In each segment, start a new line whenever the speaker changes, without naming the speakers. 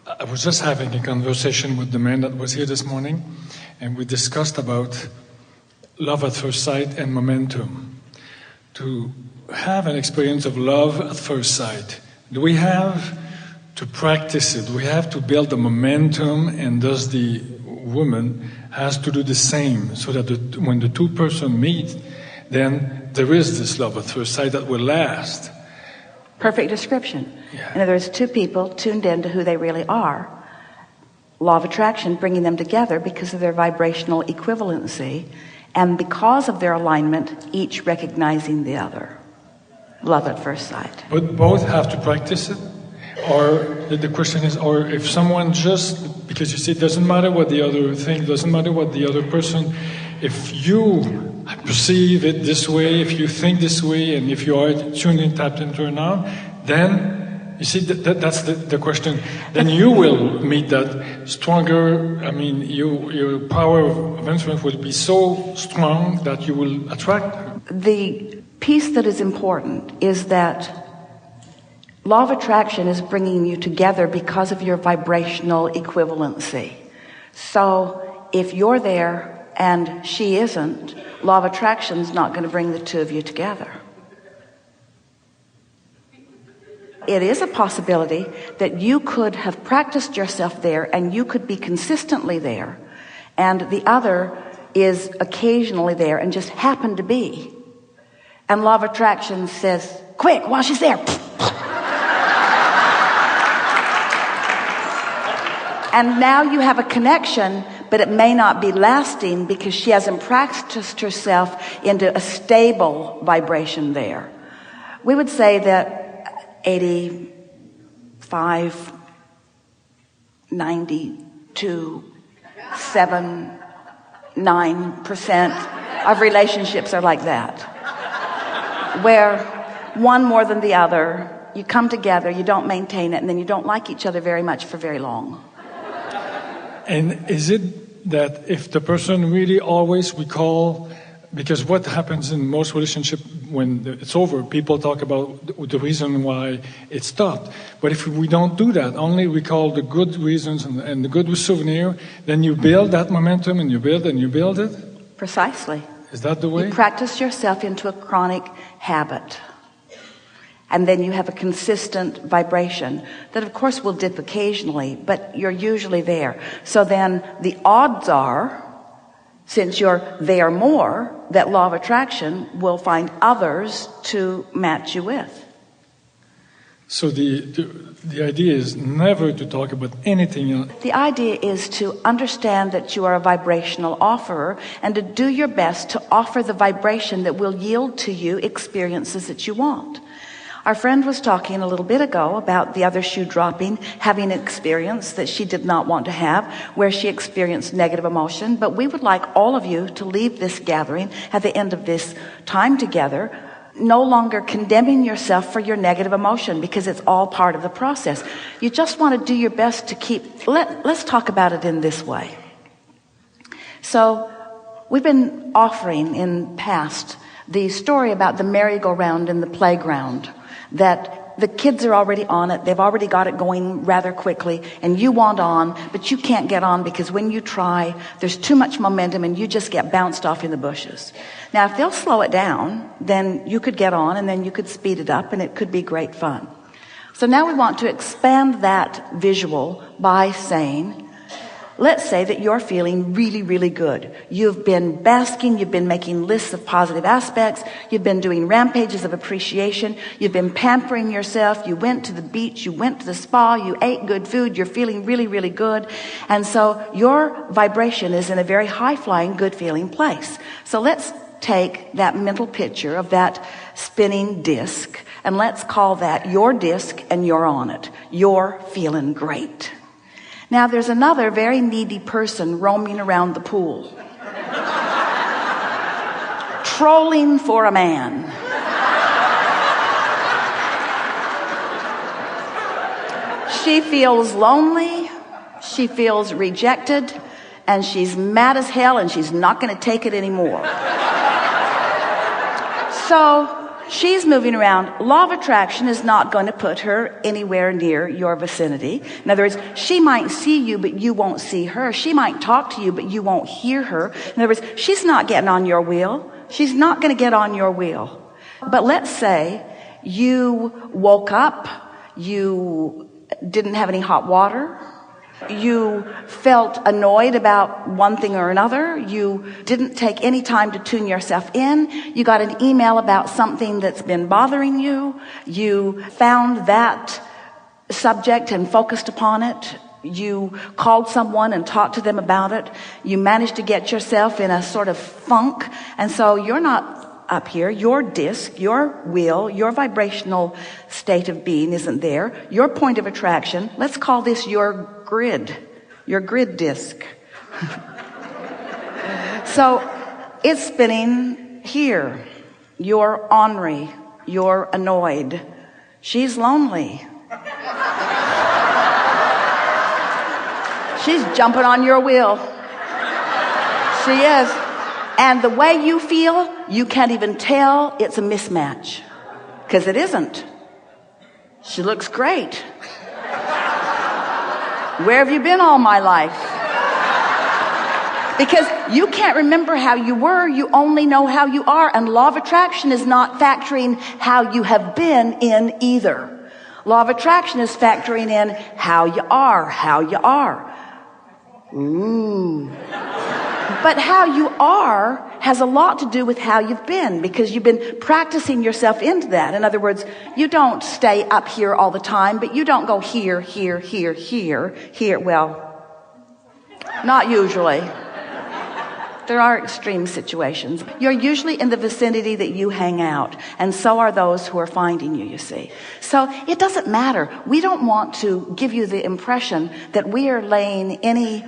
I was just having a conversation with the man that was here this morning, and we discussed about love at first sight and momentum. To have an experience of love at first sight, do we have to practice it? Do we have to build the momentum, and does the woman has to do the same, so that when the two persons meet, then there is this love at first sight that will last?
Perfect description.
Yeah.
In other words, two people tuned into who they really are. Law of attraction bringing them together because of their vibrational equivalency, and because of their alignment, each recognizing the other. Love at first sight.
But both have to practice it? Or the question is, or if someone just, because you see, it doesn't matter what the other thinks, doesn't matter what the other person, if you perceive it this way, if you think this way, and if you are tuned in, tapped in, turned on, then, you see, that's the question. Then you will meet that stronger, I mean, your power of influence will be so strong that you will attract her.
The piece that is important is that law of attraction is bringing you together because of your vibrational equivalency. So if you're there and she isn't, law of attraction is not going to bring the two of you together. It is a possibility that you could have practiced yourself there and you could be consistently there, and the other is occasionally there and just happened to be. And law of attraction says, quick, while she's there. And now you have a connection, but it may not be lasting because she hasn't practiced herself into a stable vibration there. We would say that 85, 92, 7, 9% of relationships are like that, where one more than the other, you come together, you don't maintain it, and then you don't like each other very much for very long.
And is it that if the person really always recall, because what happens in most relationships when it's over, people talk about the reason why it stopped. But if we don't do that, only recall the good reasons and the good souvenir, then you build that momentum and you build it?
Precisely.
Is that the way?
You practice yourself into a chronic habit. And then you have a consistent vibration that, of course, will dip occasionally, but you're usually there. So then the odds are, since you're there more, that law of attraction will find others to match you with.
So the idea is never to talk about anything else.
The idea is to understand that you are a vibrational offerer and to do your best to offer the vibration that will yield to you experiences that you want. Our friend was talking a little bit ago about the other shoe dropping, having an experience that she did not want to have, where she experienced negative emotion. But we would like all of you to leave this gathering at the end of this time together, no longer condemning yourself for your negative emotion, because it's all part of the process. You just want to do your best to keep, let's talk about it in this way. So we've been offering in past the story about the merry-go-round in the playground, that the kids are already on it, they've already got it going rather quickly, and you want on, but you can't get on because when you try, there's too much momentum and you just get bounced off in the bushes. Now, if they'll slow it down, then you could get on and then you could speed it up and it could be great fun. So now we want to expand that visual by saying, let's say that you're feeling really, really good. You've been basking, you've been making lists of positive aspects, you've been doing rampages of appreciation, you've been pampering yourself, you went to the beach, you went to the spa, you ate good food, you're feeling really, really good. And so your vibration is in a very high-flying, good-feeling place. So let's take that mental picture of that spinning disc, and let's call that your disc, and you're on it. You're feeling great. Now there's another very needy person roaming around the pool, trolling for a man. She feels lonely, she feels rejected, and she's mad as hell, and she's not going to take it anymore. So she's moving around. Law of attraction is not going to put her anywhere near your vicinity. In other words, she might see you, but you won't see her. She might talk to you, but you won't hear her. In other words, she's not getting on your wheel. She's not going to get on your wheel. But let's say you woke up, you didn't have any hot water, you felt annoyed about one thing or another, you didn't take any time to tune yourself in, you got an email about something that's been bothering you, you found that subject and focused upon it, you called someone and talked to them about it, you managed to get yourself in a sort of funk, and so you're not up here, your disc, your wheel, your vibrational state of being isn't there, your point of attraction, let's call this your grid disc. So it's spinning here. You're ornery, you're annoyed, she's lonely, she's jumping on your wheel, she is. And the way you feel, you can't even tell it's a mismatch. Because it isn't. She looks great. Where have you been all my life? Because you can't remember how you were, you only know how you are. And law of attraction is not factoring how you have been in either. Law of attraction is factoring in how you are. Ooh. But how you are has a lot to do with how you've been, because you've been practicing yourself into that. In other words, you don't stay up here all the time, but you don't go here. Well, not usually. There are extreme situations. You're usually in the vicinity that you hang out, and so are those who are finding you, you see. So it doesn't matter. We don't want to give you the impression that we are laying any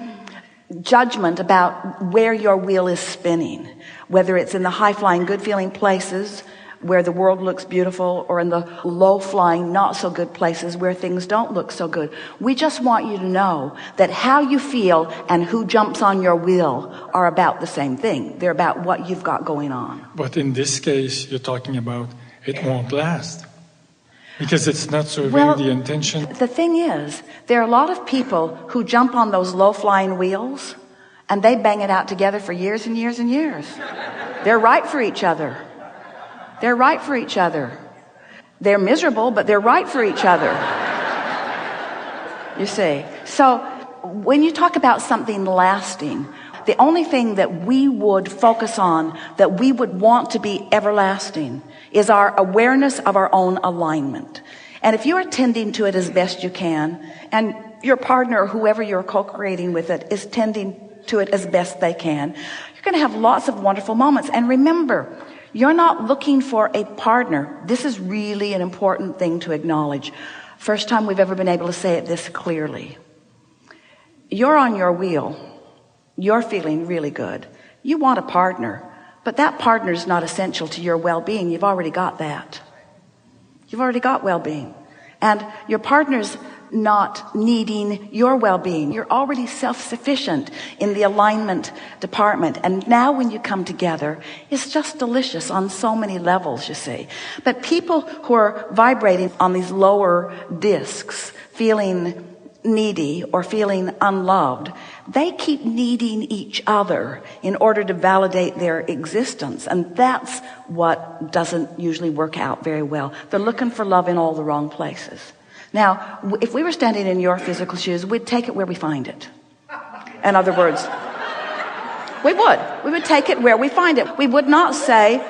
judgment about where your wheel is spinning, whether it's in the high-flying, good-feeling places where the world looks beautiful, or in the low-flying, not-so-good places where things don't look so good. We just want you to know that how you feel and who jumps on your wheel are about the same thing. They're about what you've got going on.
But in this case, you're talking about it won't last. Because it's not serving the intention.
The thing is, there are a lot of people who jump on those low-flying wheels and they bang it out together for years and years and years. They're right for each other. They're right for each other. They're miserable, but they're right for each other. You see. So when you talk about something lasting, the only thing that we would focus on, that we would want to be everlasting, is our awareness of our own alignment. And if you are tending to it as best you can, and your partner or whoever you're co-creating with it is tending to it as best they can, you're going to have lots of wonderful moments. And remember, you're not looking for a partner. This is really an important thing to acknowledge. First time we've ever been able to say it this clearly. You're on your wheel. You're feeling really good. You want a partner, but that partner is not essential to your well-being. You've already got that. You've already got well-being. And your partner's not needing your well-being. You're already self-sufficient in the alignment department. And now when you come together, it's just delicious on so many levels, you see. But people who are vibrating on these lower discs, feeling needy or feeling unloved, they keep needing each other in order to validate their existence, and that's what doesn't usually work out very well. They're looking for love in all the wrong places. Now, if we were standing in your physical shoes, we'd take it where we find it. In other words, we would take it where we find it. We would not say,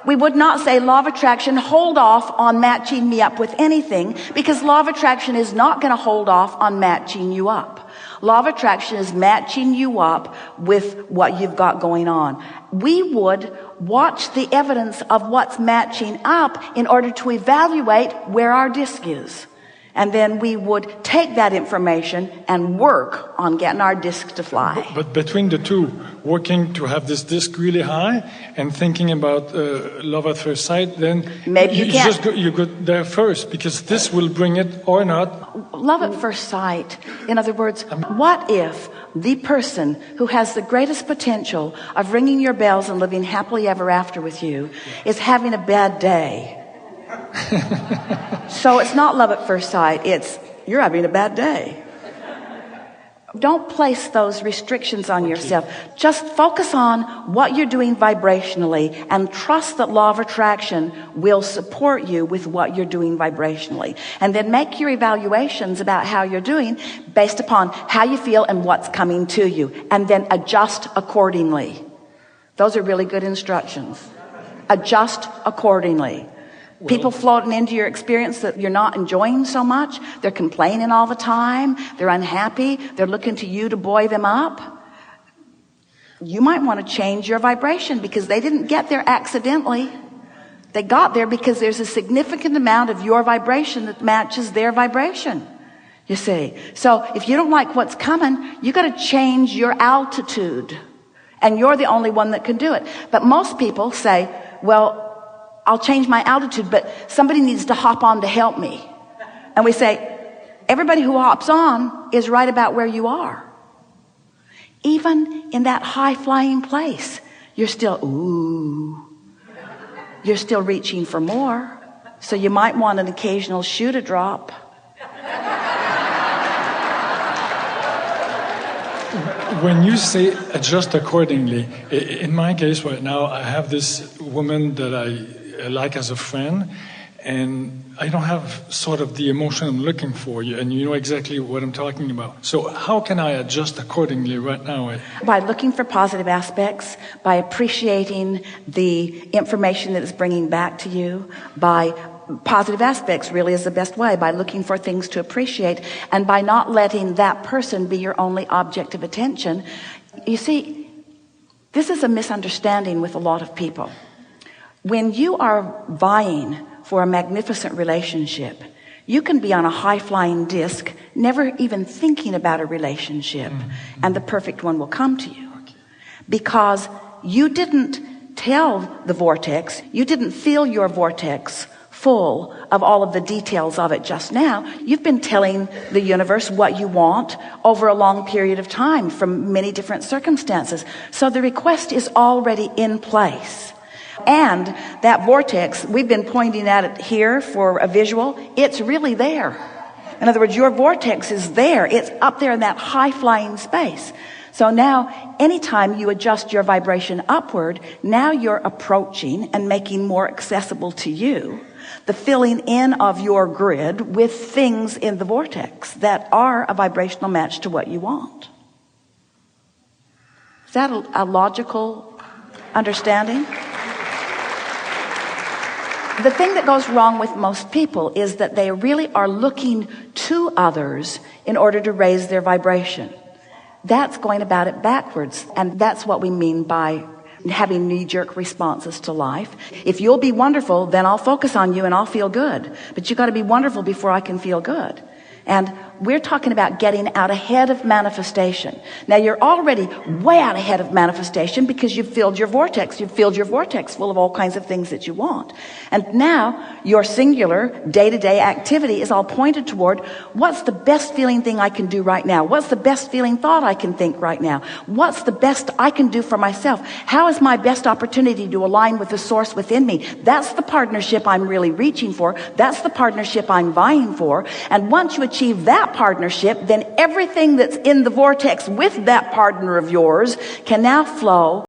law of attraction, hold off on matching me up with anything, because law of attraction is not going to hold off on matching you up. Law of attraction is matching you up with what you've got going on. We would watch the evidence of what's matching up in order to evaluate where our disc is. And then we would take that information and work on getting our disc to fly.
But between the two, working to have this disc really high and thinking about love at first sight, then
maybe you can't.
You go there first, because this will bring it or not.
Love at first sight. In other words, what if the person who has the greatest potential of ringing your bells and living happily ever after with you is having a bad day? So it's not love at first sight, it's you're having a bad day. Don't place those restrictions on yourself. Just focus on what you're doing vibrationally and trust that law of attraction will support you with what you're doing vibrationally. And then make your evaluations about how you're doing based upon how you feel and what's coming to you. And then adjust accordingly. Those are really good instructions. Adjust accordingly. People floating into your experience that you're not enjoying so much, they're complaining all the time, they're unhappy, they're looking to you to buoy them up. You might want to change your vibration, because they didn't get there accidentally. They got there because there's a significant amount of your vibration that matches their vibration. You see. So if you don't like what's coming, you got to change your altitude. And you're the only one that can do it. But most people say, well, I'll change my altitude, but somebody needs to hop on to help me. And we say, everybody who hops on is right about where you are. Even in that high-flying place, you're still, you're still reaching for more. So you might want an occasional shoe to drop.
When you say adjust accordingly, in my case right now, I have this woman that I like as a friend, and I don't have sort of the emotion I'm looking for, and you know exactly what I'm talking about. So how can I adjust accordingly right now?
By looking for positive aspects, by appreciating the information that it's bringing back to you, by positive aspects really is the best way, by looking for things to appreciate, and by not letting that person be your only object of attention. You see, this is a misunderstanding with a lot of people. When you are vying for a magnificent relationship, you can be on a high-flying disc, never even thinking about a relationship, and the perfect one will come to you. Because you didn't tell the vortex, you didn't feel your vortex full of all of the details of it just now. You've been telling the universe what you want over a long period of time from many different circumstances. So the request is already in place. And that vortex, we've been pointing at it here for a visual, it's really there. In other words, your vortex is there. It's up there in that high-flying space. So now, anytime you adjust your vibration upward, now you're approaching and making more accessible to you the filling in of your grid with things in the vortex that are a vibrational match to what you want. Is that a logical understanding? The thing that goes wrong with most people is that they really are looking to others in order to raise their vibration. That's going about it backwards. And that's what we mean by having knee-jerk responses to life. If you'll be wonderful, then I'll focus on you and I'll feel good. But you got to be wonderful before I can feel good. And we're talking about getting out ahead of manifestation. Now, you're already way out ahead of manifestation because you've filled your vortex. You've filled your vortex full of all kinds of things that you want. And now your singular day-to-day activity is all pointed toward what's the best feeling thing I can do right now? What's the best feeling thought I can think right now? What's the best I can do for myself? How is my best opportunity to align with the source within me? That's the partnership I'm really reaching for. That's the partnership I'm vying for. And once you achieve that partnership, then everything that's in the vortex with that partner of yours can now flow